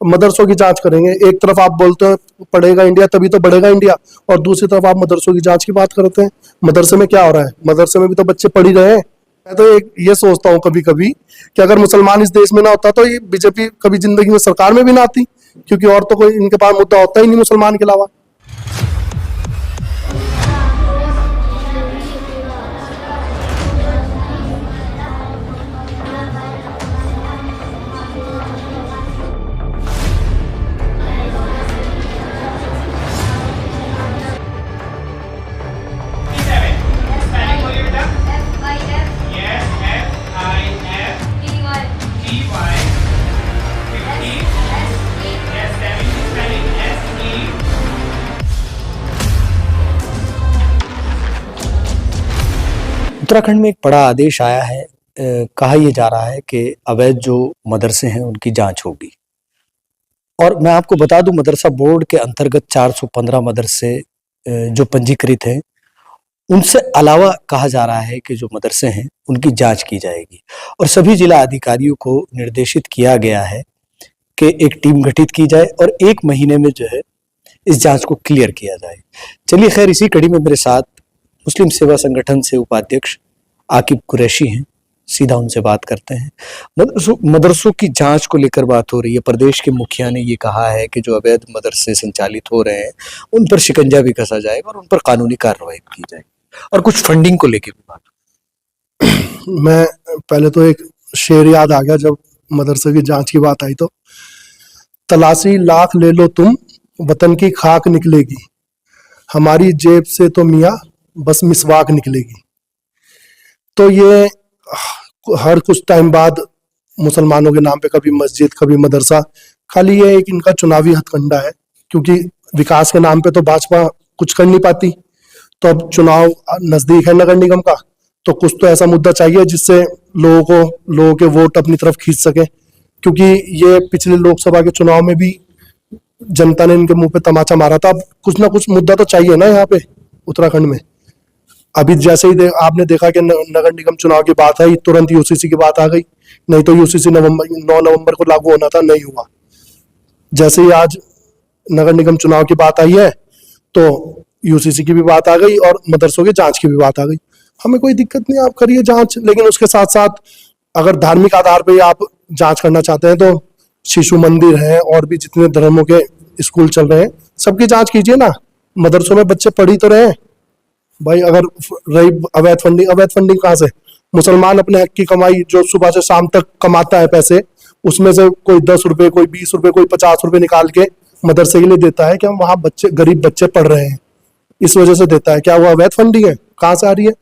मदरसों की जांच करेंगे। एक तरफ आप बोलते हो पढ़ेगा इंडिया तभी तो बढ़ेगा इंडिया, और दूसरी तरफ आप मदरसों की जांच की बात करते हैं। मदरसे में क्या हो रहा है? मदरसे में भी तो बच्चे पढ़ ही रहे हैं। मैं तो एक ये सोचता हूँ कभी कभी कि अगर मुसलमान इस देश में ना होता तो ये बीजेपी कभी जिंदगी में सरकार में भी ना आती, क्योंकि और तो कोई इनके पास मुद्दा होता ही नहीं मुसलमान के अलावा। उत्तराखंड में एक बड़ा आदेश आया है। कहा यह जा रहा है कि अवैध जो मदरसे हैं उनकी जांच होगी। और मैं आपको बता दूं, मदरसा बोर्ड के अंतर्गत 415 मदरसे जो पंजीकृत हैं, उनसे अलावा कहा जा रहा है कि जो मदरसे हैं उनकी जांच की जाएगी। और सभी जिला अधिकारियों को निर्देशित किया गया है कि एक टीम गठित की जाए और 1 महीने में जो है इस जांच को क्लियर किया जाए। चलिए, खैर, इसी कड़ी में मेरे साथ मुस्लिम सेवा संगठन से उपाध्यक्ष आकिब कुरैशी हैं। सीधा उनसे बात करते हैं। मदरसों की जांच को लेकर बात हो रही है। प्रदेश के मुखिया ने ये कहा है कि जो अवैध मदरसे संचालित हो रहे हैं उन पर शिकंजा भी कसा जाएगा और उन पर कानूनी कार्रवाई की जाएगी, और कुछ फंडिंग को लेकर भी बात। मैं पहले तो एक शेर याद आ गया जब मदरसे की जांच की बात आई तो, तलाशी लाख ले लो तुम, वतन की खाक निकलेगी, हमारी जेब से तो मियाँ बस मिसवाक निकलेगी। तो ये हर कुछ टाइम बाद मुसलमानों के नाम पे कभी मस्जिद कभी मदरसा, खाली ये एक इनका चुनावी हथकंडा है, क्योंकि विकास के नाम पे तो भाजपा कुछ कर नहीं पाती। तो अब चुनाव नजदीक है नगर निगम का, तो कुछ तो ऐसा मुद्दा चाहिए जिससे लोगों के वोट अपनी तरफ खींच सके, क्योंकि ये पिछले लोकसभा के चुनाव में भी जनता ने इनके मुंह पे तमाचा मारा था। अब कुछ ना कुछ मुद्दा तो चाहिए ना यहाँ पे उत्तराखंड में। अभी जैसे ही आपने देखा कि नगर निगम चुनाव की बात आई, तुरंत यूसीसी की बात आ गई। नहीं तो यूसीसी 9 नवंबर को लागू होना था, नहीं हुआ। जैसे ही आज नगर निगम चुनाव की बात आई है तो यूसीसी की भी बात आ गई और मदरसों की जांच की भी बात आ गई। हमें कोई दिक्कत नहीं, आप करिए जांच, लेकिन उसके साथ साथ अगर धार्मिक आधार पर आप जांच करना चाहते हैं तो शिशु मंदिर है और भी जितने धर्मों के स्कूल चल रहे हैं सबकी जांच कीजिए ना। मदरसों में बच्चे पढ़ ही तो रहे हैं भाई। अगर रही अवैध फंडिंग कहाँ से? मुसलमान अपने हक की कमाई जो सुबह से शाम तक कमाता है पैसे, उसमें से कोई 10 रुपए, कोई 20 रुपए, कोई 50 रुपए निकाल के मदरसे के लिए देता है कि हम वहाँ बच्चे, गरीब बच्चे पढ़ रहे हैं, इस वजह से देता है। क्या वो अवैध फंडिंग है? कहाँ से आ रही है?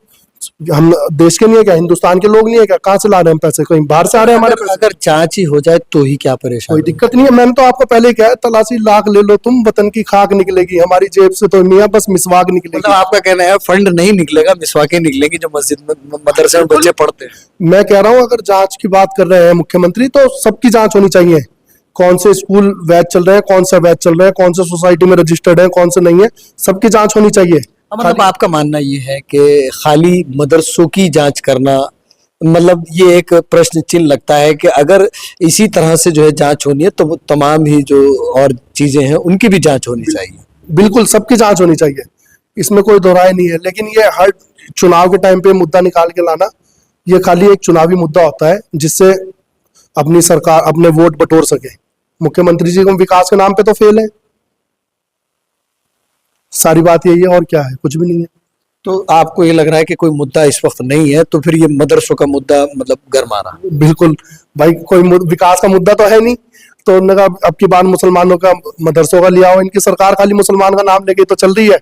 हम देश के नहीं है क्या? हिंदुस्तान के लोग नहीं है क्या? कहाँ से ला रहे हैं पैसे? कहीं बाहर से आ रहे हैं हमारे पैसे? अगर जांच ही हो जाए तो ही क्या परेशानी? कोई दिक्कत नहीं है। मैंने तो आपको पहले कहा है, तलाशी लाख ले लो तुम, वतन की खाक निकलेगी, हमारी जेब से तो मियाँ बस मिसवाक निकलेगी। मतलब आपका कहना है फंड नहीं निकलेगा, मिसवाकें निकलेंगी जो मस्जिद में मदरसे में बच्चे पढ़ते हैं। मैं कह रहा हूँ अगर जांच की बात कर रहे हैं मुख्यमंत्री, तो सबकी जांच होनी चाहिए। कौन से स्कूल वैध चल रहे हैं, कौन सा वैध चल रहे हैं, कौन से सोसाइटी में रजिस्टर्ड है, कौन से नहीं है, सबकी जांच होनी चाहिए। मतलब आपका मानना ये है कि खाली मदरसों की जांच करना, मतलब ये एक प्रश्न चिन्ह लगता है कि अगर इसी तरह से जो है जांच होनी है तो तमाम ही जो और चीजें हैं उनकी भी जांच होनी चाहिए। बिल्कुल, सबकी जांच होनी चाहिए, इसमें कोई दो राय नहीं है। लेकिन ये हर चुनाव के टाइम पे मुद्दा निकाल के लाना, ये खाली एक चुनावी मुद्दा होता है जिससे अपनी सरकार अपने वोट बटोर सके। मुख्यमंत्री जी को विकास के नाम पे तो फेल है, सारी बात यही है, और क्या है? कुछ भी नहीं है। तो आपको ये लग रहा है कि कोई मुद्दा इस वक्त नहीं है, तो फिर ये मदरसों का मुद्दा मतलब गरमा रहा? बिल्कुल भाई, कोई विकास का मुद्दा तो है नहीं, तो उन्होंने कहा अब की बार मुसलमानों का मदरसों का लिया हो। इनकी सरकार खाली मुसलमान का नाम लेके तो चल रही है।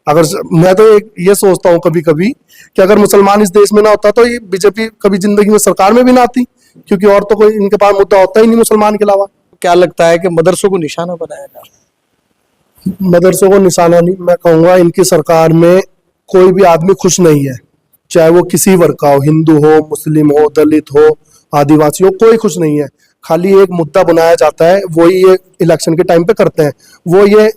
अगर मैं तो ये सोचता हूँ कभी कभी कि अगर मुसलमान इस देश में ना होता तो ये बीजेपी कभी जिंदगी में सरकार में भी ना आती, क्योंकि और तो कोई इनके पास मुद्दा होता ही नहीं मुसलमान के अलावा। क्या लगता है कि मदरसों को निशाना बनाया जाए? मदरसों को निशाना नहीं, मैं कहूँगा इनकी सरकार में कोई भी आदमी खुश नहीं है, चाहे वो किसी वर्ग का हो, हिंदू हो, मुस्लिम हो, दलित हो, आदिवासी हो, कोई खुश नहीं है। खाली एक मुद्दा बनाया जाता है, वही ये इलेक्शन के टाइम पे करते हैं। वो ये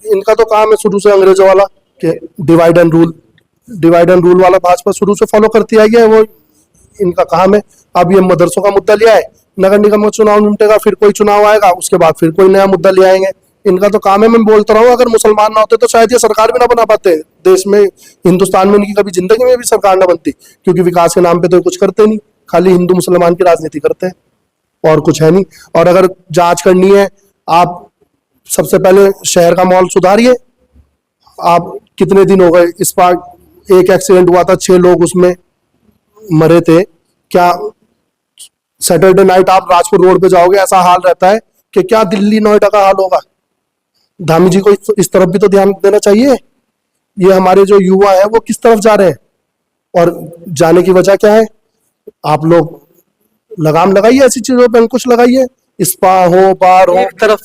इनका तो काम है शुरू से अंग्रेजों वाला कि डिवाइड एंड रूल वाला भाजपा शुरू से फॉलो करती आई है, वो इनका काम है। अब ये मदरसों का मुद्दा लिया है, नगर निगम का चुनाव निपटेगा, फिर कोई चुनाव आएगा, उसके बाद फिर कोई नया मुद्दा ले आएंगे। इनका तो काम है, मैं बोलता रहा हूँ, अगर मुसलमान ना होते तो शायद ये सरकार भी ना बना पाते देश में, हिंदुस्तान में इनकी कभी जिंदगी में भी सरकार ना बनती, क्योंकि विकास के नाम पे तो कुछ करते नहीं, खाली हिंदू मुसलमान की राजनीति करते हैं और कुछ है नहीं। और अगर जांच करनी है, आप सबसे पहले शहर का माहौल सुधारिए। आप कितने दिन हो गए, इस बार एक एक्सीडेंट हुआ था, 6 लोग उसमें मरे थे। क्या सैटरडे नाइट आप राजपुर रोड पे जाओगे, ऐसा हाल रहता है कि क्या दिल्ली नोएडा का हाल होगा। धामी जी को इस तरफ भी तो ध्यान देना चाहिए। ये हमारे जो युवा है वो किस तरफ जा रहे हैं, और जाने की वजह क्या है? आप लोग लगाम लगाइए, ऐसी चीजों पे अंकुश लगाइए। स्पा हो, बार हो।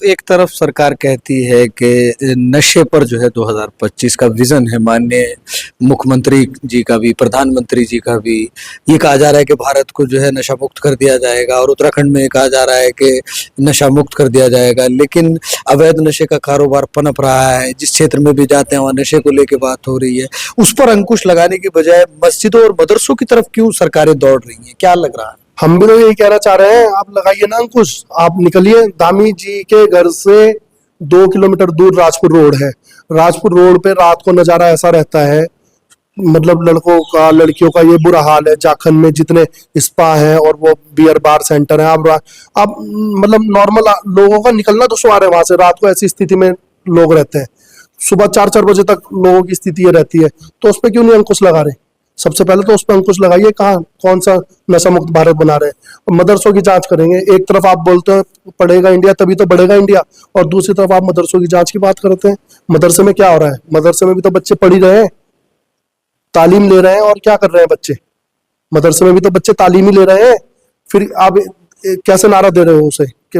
एक तरफ सरकार कहती है कि नशे पर जो है 2025 का विजन है, माननीय मुख्यमंत्री जी का भी, प्रधानमंत्री जी का भी। ये कहा जा रहा है कि भारत को जो है नशा मुक्त कर दिया जाएगा, और उत्तराखंड में कहा जा रहा है कि नशा मुक्त कर दिया जाएगा। लेकिन अवैध नशे का कारोबार पनप रहा है, जिस क्षेत्र में भी जाते हैं वहाँ नशे को लेकर बात हो रही है। उस पर अंकुश लगाने की बजाय मस्जिदों और मदरसों की तरफ क्यों सरकारें दौड़ रही हैं, क्या लग रहा है? हम भी तो यही कहना चाह रहे हैं, आप लगाइए ना अंकुश। आप निकलिए, धामी जी के घर से 2 किलोमीटर दूर राजपुर रोड है। राजपुर रोड पे रात को नजारा ऐसा रहता है, मतलब लड़कों का, लड़कियों का ये बुरा हाल है। जाखन में जितने स्पा है और वो बियर बार सेंटर है, आप मतलब नॉर्मल लोगों का निकलना दुश्वार है वहां से। रात को ऐसी स्थिति में लोग रहते हैं, सुबह 4-4 बजे तक लोगों की स्थिति ये रहती है। तो उस पर क्यों नहीं अंकुश लगा रहे? सबसे पहले तो उस पर अंकुश लगाइए, कहाँ कौन सा नशा मुक्त भारत बना रहे हैं। और मदरसों की जांच करेंगे। एक तरफ आप बोलते हैं पढ़ेगा इंडिया तभी तो बढ़ेगा इंडिया, और दूसरी तरफ आप मदरसों की जांच की बात करते हैं। मदरसे में क्या हो रहा है? मदरसे में भी तो बच्चे पढ़ ही रहे हैं, तालीम ले रहे हैं। और क्या कर रहे हैं बच्चे? मदरसे में भी तो बच्चे तालीम ही ले रहे हैं। फिर आप कैसे नारा दे रहे हो उसे कि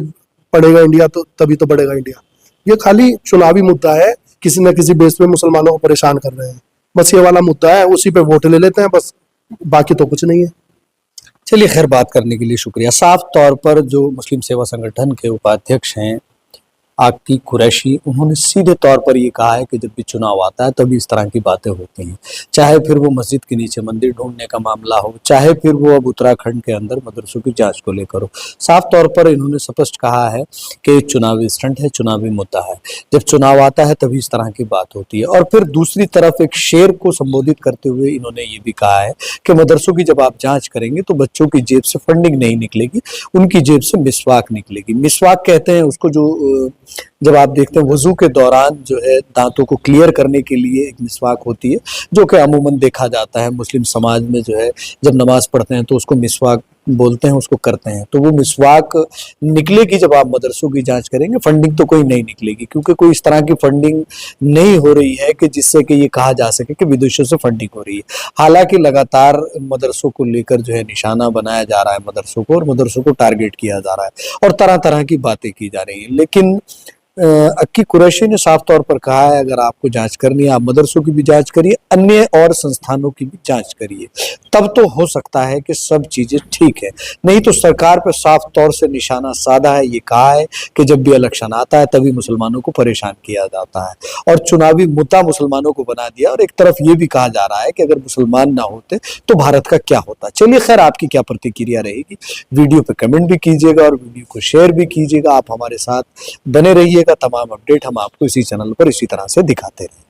पढ़ेगा इंडिया तो तभी तो बढ़ेगा इंडिया? ये खाली चुनावी मुद्दा है, किसी न किसी बेस पे मुसलमानों को परेशान कर रहे हैं। बस ये वाला मुद्दा है, उसी पे वोट ले लेते हैं बस, बाकी तो कुछ नहीं है। चलिए, खैर, बात करने के लिए शुक्रिया। साफ तौर पर जो मुस्लिम सेवा संगठन के उपाध्यक्ष हैं आकी कुरैशी, उन्होंने सीधे तौर पर ये कहा है कि जब भी चुनाव आता है तभी इस तरह की बातें होती हैं, चाहे फिर वो मस्जिद के नीचे मंदिर ढूंढने का मामला हो, चाहे फिर वो अब उत्तराखंड के अंदर मदरसों की जांच को लेकर हो। साफ तौर पर इन्होंने स्पष्ट कहा है कि चुनावी स्टंट है, चुनावी मुद्दा है। जब चुनाव आता है तभी इस तरह की बात होती है। और फिर दूसरी तरफ एक शेर को संबोधित करते हुए इन्होंने ये भी कहा है कि मदरसों की जब आप जाँच करेंगे तो बच्चों की जेब से फंडिंग नहीं निकलेगी, उनकी जेब से मिसवाक निकलेगी। मिसवाक कहते हैं उसको, जो जब आप देखते हैं वजू के दौरान जो है दांतों को क्लियर करने के लिए एक मिसवाक होती है, जो कि अमूमन देखा जाता है मुस्लिम समाज में, जो है जब नमाज पढ़ते हैं तो उसको मिसवाक बोलते हैं, उसको करते हैं। तो वो मिसवाक निकलेगी जब आप मदरसों की जांच करेंगे। फंडिंग तो कोई नहीं निकलेगी, क्योंकि कोई इस तरह की फंडिंग नहीं हो रही है कि जिससे कि ये कहा जा सके कि विदेशों से फंडिंग हो रही है। हालांकि लगातार मदरसों को लेकर जो है निशाना बनाया जा रहा है मदरसों को, और मदरसों को टारगेट किया जा रहा है और तरह तरह की बातें की जा रही हैं। लेकिन अक्की कुरैशी ने साफ तौर पर कहा है, अगर आपको जांच करनी है आप मदरसों की भी जांच करिए, अन्य और संस्थानों की भी जांच करिए, तब तो हो सकता है कि सब चीजें ठीक है। नहीं तो सरकार पर साफ तौर से निशाना साधा है, ये कहा है कि जब भी इलेक्शन आता है तभी मुसलमानों को परेशान किया जाता है, और चुनावी मुद्दा मुसलमानों को बना दिया। और एक तरफ ये भी कहा जा रहा है कि अगर मुसलमान ना होते तो भारत का क्या होता। चलिए, खैर, आपकी क्या प्रतिक्रिया रहेगी? वीडियो पे कमेंट भी कीजिएगा और वीडियो को शेयर भी कीजिएगा। आप हमारे साथ बने रहिएगा, तमाम अपडेट हम आपको इसी चैनल पर इसी तरह से दिखाते रहेंगे।